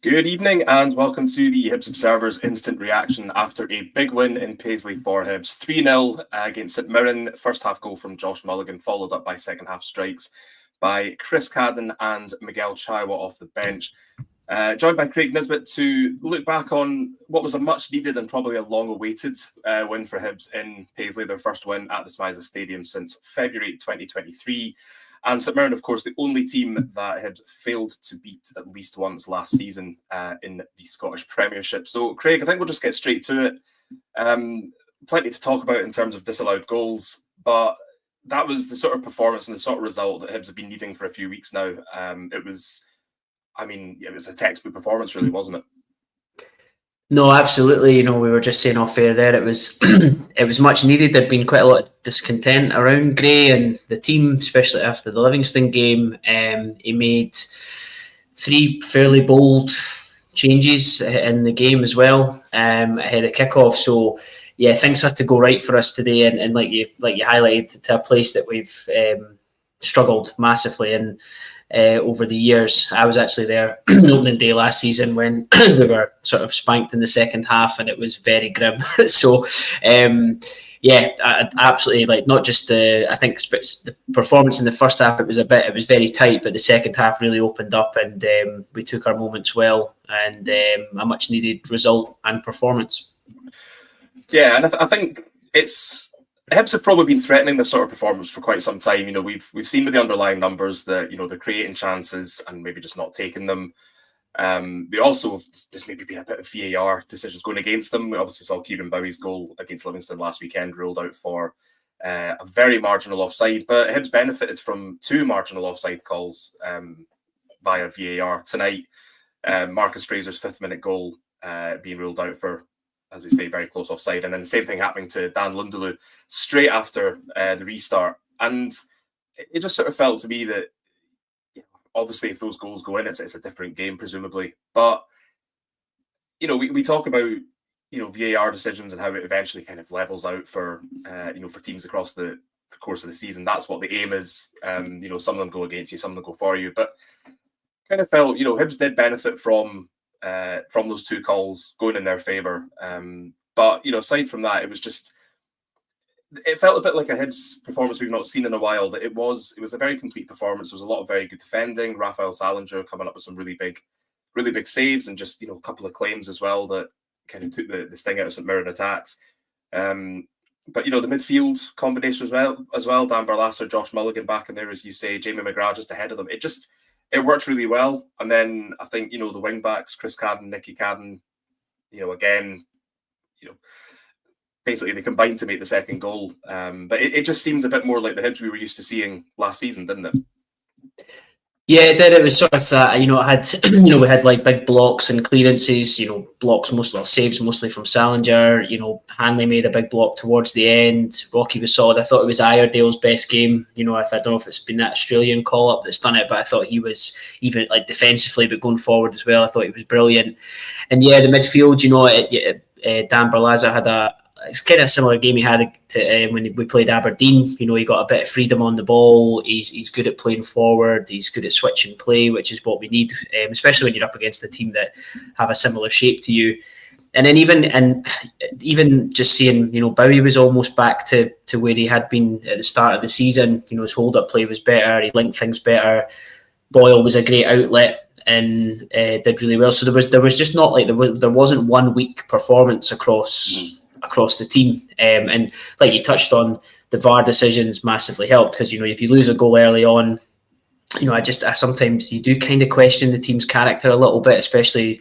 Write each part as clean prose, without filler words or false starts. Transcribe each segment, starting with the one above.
Good evening and welcome to the Hibs Observer's instant reaction after a big win in Paisley for Hibs. 3-0 against St Mirren. First half goal from Josh Mulligan, followed up by second half strikes by Chris Cadden and Miguel Chaiwa off the bench. Joined by Craig Nisbet to look back on what was a much needed and probably a long awaited win for Hibs in Paisley, their first win at the Smythe Stadium since February 2023. And St Mirren, of course, the only team that had failed to beat at least once last season in the Scottish Premiership. So, Craig, I think we'll just get straight to it. Plenty to talk about in terms of disallowed goals, but that was the sort of performance and the sort of result that Hibs have been needing for a few weeks now. It was a textbook performance, really, wasn't it? No, absolutely. We were just saying off air there. It was it was much needed. There'd been quite a lot of discontent around Gray and the team, especially after the Livingston game. He made 3 fairly bold changes in the game as well ahead of kickoff. So yeah, things had to go right for us today. And like you highlighted, to a place that we've struggled massively in. Over the years. I was actually there opening day last season when we were sort of spanked in the second half, and it was very grim. So, absolutely. Not just I think the performance in the first half. It was very tight, but the second half really opened up, and we took our moments well, and a much needed result and performance. Yeah, and I think Hibs have probably been threatening this sort of performance for quite some time. We've seen with the underlying numbers that they're creating chances and maybe just not taking them. They also there's maybe been a bit of VAR decisions going against them. We obviously saw Kieran Bowie's goal against Livingston last weekend ruled out for a very marginal offside, but Hibs benefited from 2 marginal offside calls via VAR tonight. Marcus Fraser's 5th-minute goal being ruled out for, as we say, very close offside. And then the same thing happening to Dan Lundaloo straight after the restart. And it just sort of felt to me that, obviously, if those goals go in, it's a different game, presumably. But, we talk about, VAR decisions and how it eventually kind of levels out for teams across the course of the season. That's what the aim is. Some of them go against you, some of them go for you. But kind of felt, Hibs did benefit from those 2 calls going in their favour. But aside from that, it felt a bit like a Hibs performance we've not seen in a while. That it was a very complete performance. There was a lot of very good defending. Rafael Salinger coming up with some really big saves, and just a couple of claims as well that kind of took the sting out of St Mirren attacks. But the midfield combination as well. Dan Barlasser, Josh Mulligan back in there, as you say, Jamie McGrath just ahead of them. It worked really well. And then I think, the wing backs, Chris Cadden, Nicky Cadden, basically they combined to make the second goal. But it just seems a bit more like the Hibs we were used to seeing last season, didn't it? Yeah, it did. It was sort of that, it had, we had like big blocks and clearances, saves mostly from Salinger. Hanley made a big block towards the end. Rocky was solid. I thought it was Iredale's best game. I don't know if it's been that Australian call-up that's done it, but I thought he was, even like defensively, but going forward as well, I thought he was brilliant. And yeah, the midfield, Dan Barlaza had it's kind of a similar game he had to when we played Aberdeen. He got a bit of freedom on the ball. He's good at playing forward. He's good at switching play, which is what we need, especially when you're up against a team that have a similar shape to you. And then even just seeing, Bowie was almost back to where he had been at the start of the season. His hold-up play was better. He linked things better. Boyle was a great outlet and did really well. So there was just not like there wasn't one weak performance across the team, and like you touched on, the VAR decisions massively helped, because if you lose a goal early on, I sometimes you do kind of question the team's character a little bit, especially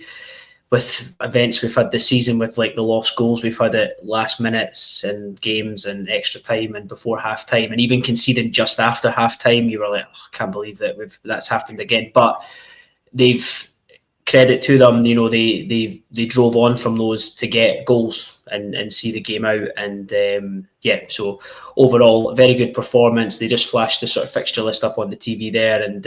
with events we've had this season, with like the lost goals we've had at last minutes and games and extra time and before half time, and even conceding just after half time. You were like, I can't believe that's happened again. But they've, credit to them, they drove on from those to get goals and see the game out. And so overall, a very good performance. They just flashed the sort of fixture list up on the TV there, and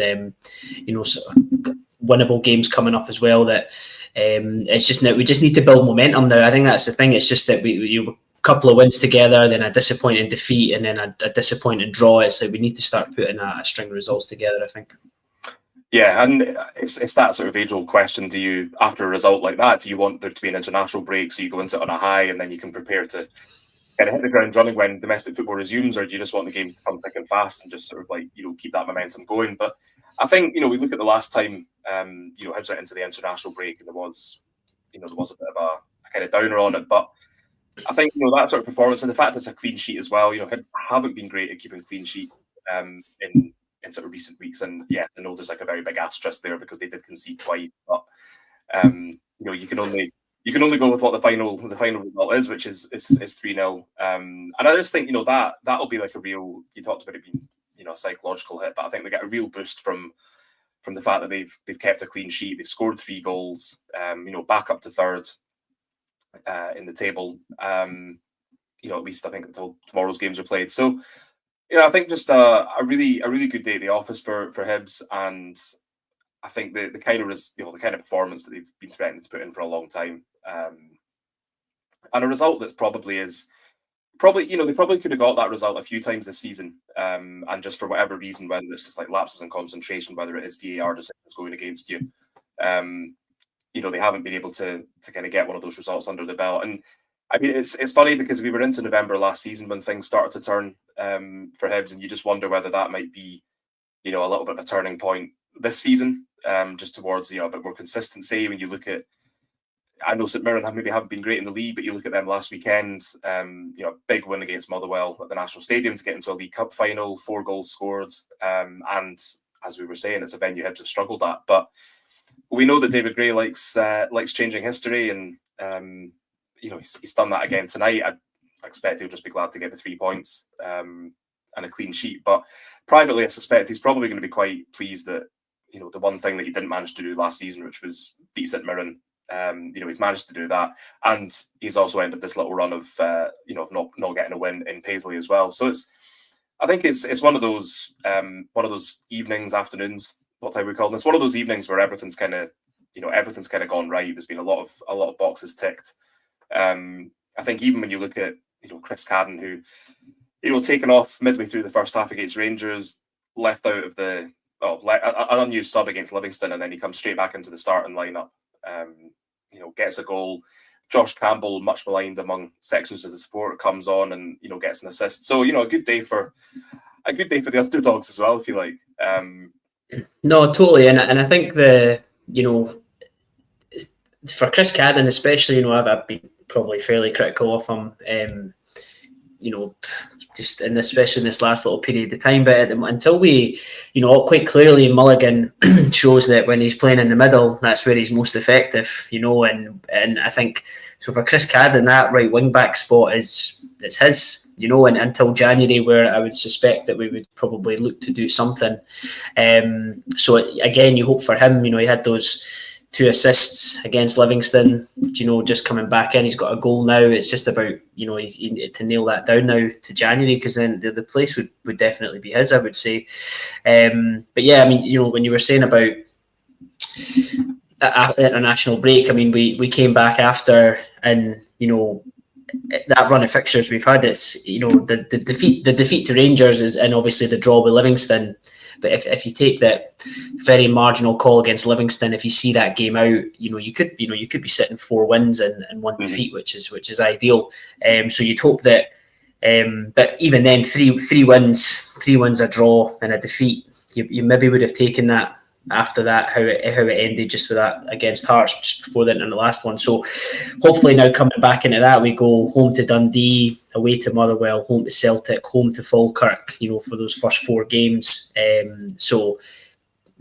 sort of winnable games coming up as well. That it's just now we just need to build momentum now. I think that's the thing. It's just that we a couple of wins together, then a disappointing defeat, and then a disappointing draw. It's like we need to start putting a string of results together, I think. Yeah, and it's that sort of age-old question. Do you, after a result like that, do you want there to be an international break so you go into it on a high and then you can prepare to kind of hit the ground running when domestic football resumes, or do you just want the games to come thick and fast and just sort of like, keep that momentum going? But I think, we look at the last time, Hibs went into the international break and there was a bit of a kind of downer on it. But I think, that sort of performance and the fact it's a clean sheet as well, Hibs haven't been great at keeping clean sheet in sort of recent weeks. And yes, I know there's like a very big asterisk there because they did concede twice. But you can only go with what the final result is, which is 3-0. And I just think that'll be like a real. You talked about it being a psychological hit, but I think they get a real boost from the fact that they've kept a clean sheet. They've scored 3 goals. Back up to third in the table. At least I think until tomorrow's games are played. So I think just a really good day at the office for Hibs, and I think the kind of performance that they've been threatening to put in for a long time, and a result that probably they probably could have got that result a few times this season, and just for whatever reason, whether it's just like lapses in concentration, whether it is VAR decisions going against you, they haven't been able to kind of get one of those results under the belt. And I mean, it's funny because we were into November last season when things started to turn for Hibs, and you just wonder whether that might be, a little bit of a turning point this season, just towards a bit more consistency. When you look at, I know St Mirren maybe haven't been great in the league, but you look at them last weekend, big win against Motherwell at the National Stadium to get into a League Cup final, 4 goals scored, and as we were saying, it's a venue Hibs have struggled at. But we know that David Gray likes changing history, and he's done that again tonight. I expect he'll just be glad to get the 3 points and a clean sheet. But privately, I suspect he's probably going to be quite pleased that the one thing that he didn't manage to do last season, which was beat St Mirren, he's managed to do that, and he's also ended this little run of not getting a win in Paisley as well. So I think it's one of those evenings, afternoons, what time we call this? One of those evenings where everything's kind of gone right. There's been a lot of boxes ticked. I think even when you look at Chris Cadden, who taken off midway through the first half against Rangers, left out of an unused sub against Livingston, and then he comes straight back into the starting lineup. Gets a goal. Josh Campbell, much maligned among sections of the support, comes on and gets an assist. So a good day for the underdogs as well, if you like. No, totally, and I think for Chris Cadden especially, I've been probably fairly critical of him. Just especially in this last little period of time, but until we, quite clearly Mulligan shows that when he's playing in the middle, that's where he's most effective, and I think so for Chris Cadden, that right wing back spot it's his, and until January, where I would suspect that we would probably look to do something. So again, you hope for him, he had those 2 assists against Livingston, just coming back in. He's got a goal now. It's just about, to nail that down now to January, because then the place would definitely be his, I would say. But yeah, I mean, when you were saying about a international break, I mean, we came back after, and, that run of fixtures we've had, it's, the defeat to Rangers is, and obviously the draw with Livingston. But if you take that very marginal call against Livingston, if you see that game out, you could be sitting 4 wins and 1 defeat, which is ideal. So you'd hope that, but even then, three wins, a draw, and a defeat, you maybe would have taken that after that, how it ended just with that against Hearts just before the last one. So hopefully now coming back into that, we go home to Dundee, away to Motherwell, home to Celtic, home to Falkirk, for those first 4 games. So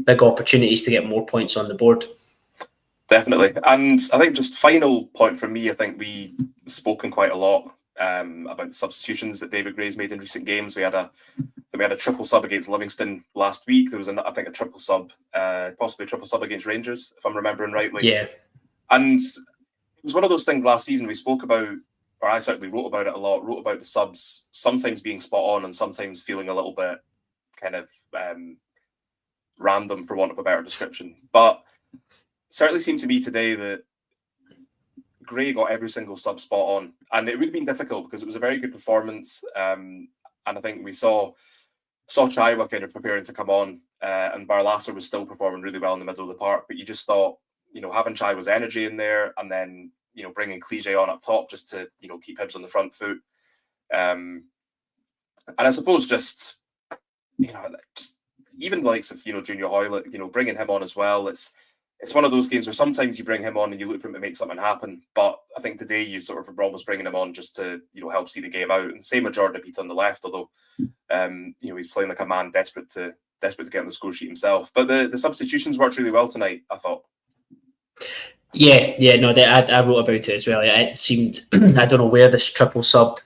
big opportunities to get more points on the board. Definitely. And I think just final point for me, I think we've spoken quite a lot about the substitutions that David Gray's made in recent games. We had a triple sub against Livingston last week. There was I think a triple sub, possibly a triple sub against Rangers, if I'm remembering rightly. Yeah. And it was one of those things last season we spoke about, or I certainly wrote about it a lot, wrote about the subs sometimes being spot on and sometimes feeling a little bit kind of random, for want of a better description. But it certainly seemed to me today that Gray got every single sub spot on, and it would have been difficult because it was a very good performance. And I think we saw Chaiwa kind of preparing to come on and Barlasser was still performing really well in the middle of the park. But you just thought, having Chai was energy in there, and then bringing Cliche on up top just to keep Hibs on the front foot. And I suppose just even the likes of Junior Hoylett, bringing him on as well. It's one of those games where sometimes you bring him on and you look for him to make something happen. But I think today you sort of were almost bringing him on just to help see the game out. And same with Jordan Peat on the left, although he's playing like a man desperate to get on the score sheet himself. But the substitutions worked really well tonight, I thought. Yeah, no, I wrote about it as well. It seemed I don't know where this triple sub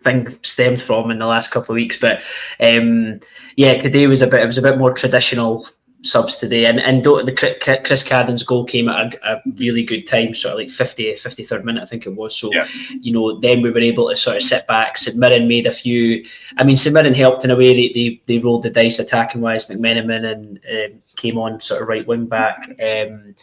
thing stemmed from in the last couple of weeks, but today was a bit more traditional subs today, and the Chris Cadden's goal came at a really good time, sort of like 53rd minute, I think it was. So then we were able to sort of sit back. St Mirren made a few. I mean, St Mirren helped in a way. They rolled the dice attacking wise. McMenamin and came on sort of right wing back, and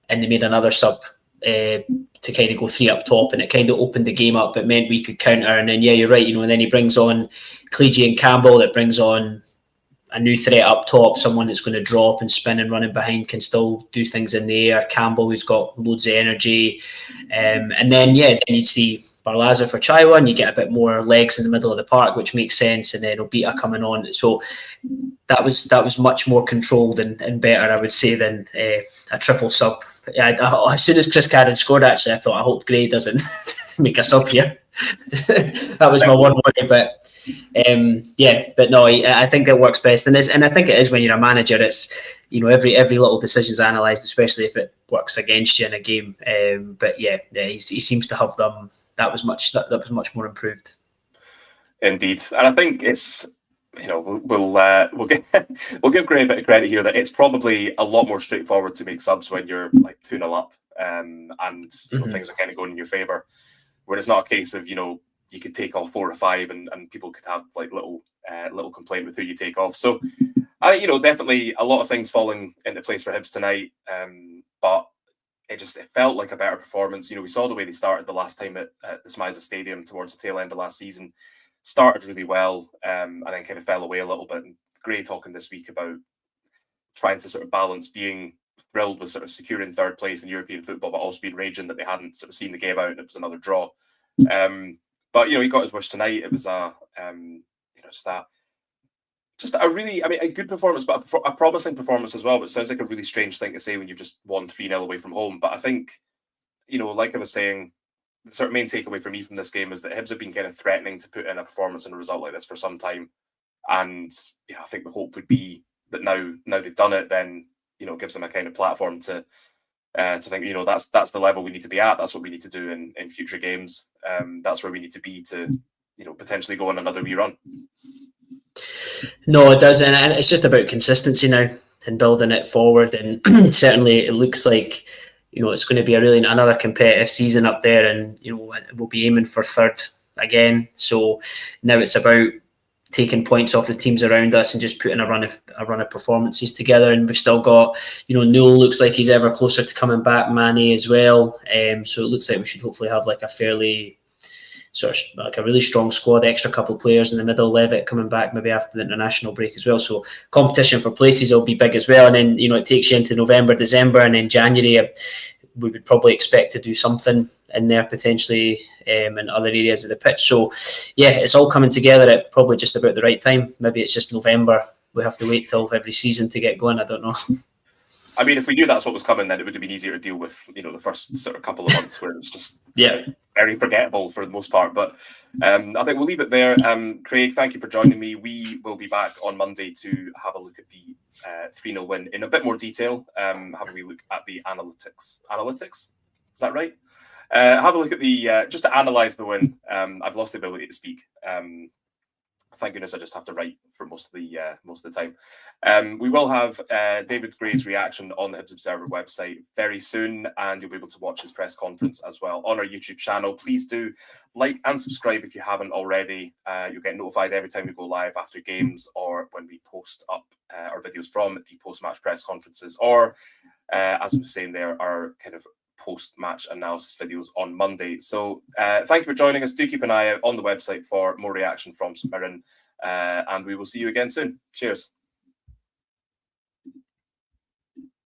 they made another sub to kind of go 3 up top, and it kind of opened the game up. It meant we could counter, and then you're right, and then he brings on Clegy and Campbell. That brings on a new threat up top, someone that's going to drop and spin and running behind can still do things in the air. Campbell, who's got loads of energy, and then you'd see Barlaza for Chaiwa, and you get a bit more legs in the middle of the park, which makes sense, and then Obita coming on. So that was much more controlled and better, I would say, than a triple sub. As soon as Chris Cadden scored, actually, I thought, I hope Gray doesn't make a sub here. That was my one worry, but but no, I think that works best, and I think it is when you're a manager. It's every little decision's analysed, especially if it works against you in a game. But he seems to have them. That was much more improved. Indeed, and I think it's we'll give Gray a bit of credit here that it's probably a lot more straightforward to make subs when you're like 2-0 up, and things are kind of going in your favour. Where it's not a case of you could take off 4 or 5 and people could have like little complaint with who you take off. So definitely a lot of things falling into place for Hibs tonight, but it felt like a better performance. We saw the way they started the last time at the Smiza Stadium towards the tail end of last season. Started really well, and then kind of fell away a little bit. And Gray talking this week about trying to sort of balance being thrilled with sort of securing 3rd place in European football, but also being raging that they hadn't sort of seen the game out and it was another draw. But he got his wish tonight. It was a good performance, but a promising performance as well. But it sounds like a really strange thing to say when you've just won 3-0 away from home. But I think, like I was saying, the sort of main takeaway for me from this game is that Hibs have been kind of threatening to put in a performance and a result like this for some time. And I think the hope would be that now they've done it, then it gives them a kind of platform to think, that's the level we need to be at. That's what we need to do in future games. That's where we need to be to, potentially go on another wee run. No, it doesn't. And it's just about consistency now and building it forward. And certainly it looks like, it's going to be another competitive season up there, and, we'll be aiming for 3rd again. So now it's about taking points off the teams around us and just putting a run of performances together. And we've still got, Newell looks like he's ever closer to coming back, Manny as well. So it looks like we should hopefully have like a fairly sort of like a really strong squad, extra couple of players in the middle, Levitt coming back maybe after the international break as well. So competition for places will be big as well. And then, it takes you into November, December, and then January, we would probably expect to do something in there potentially in other areas of the pitch. So it's all coming together at probably just about the right time. Maybe it's just November. We have to wait till every season to get going. I don't know. I mean, if we knew that's what was coming, then it would have been easier to deal with, the first sort of couple of months where it's just very forgettable for the most part. But I think we'll leave it there. Craig, thank you for joining me. We will be back on Monday to have a look at the 3-0 win in a bit more detail. Have a wee look at the analytics. Analytics? Is that right? Have a look at the, just to analyse the win. I've lost the ability to speak. Thank goodness I just have to write for most of the time. We will have David Gray's reaction on the Hibs Observer website very soon, and you'll be able to watch his press conference as well on our YouTube channel. Please do like and subscribe if you haven't already. You'll get notified every time we go live after games or when we post up our videos from the post-match press conferences, or as I was saying there, our kind of post-match analysis videos on Monday. So thank you for joining us. Do keep an eye out on the website for more reaction from St Mirren, and we will see you again soon. Cheers.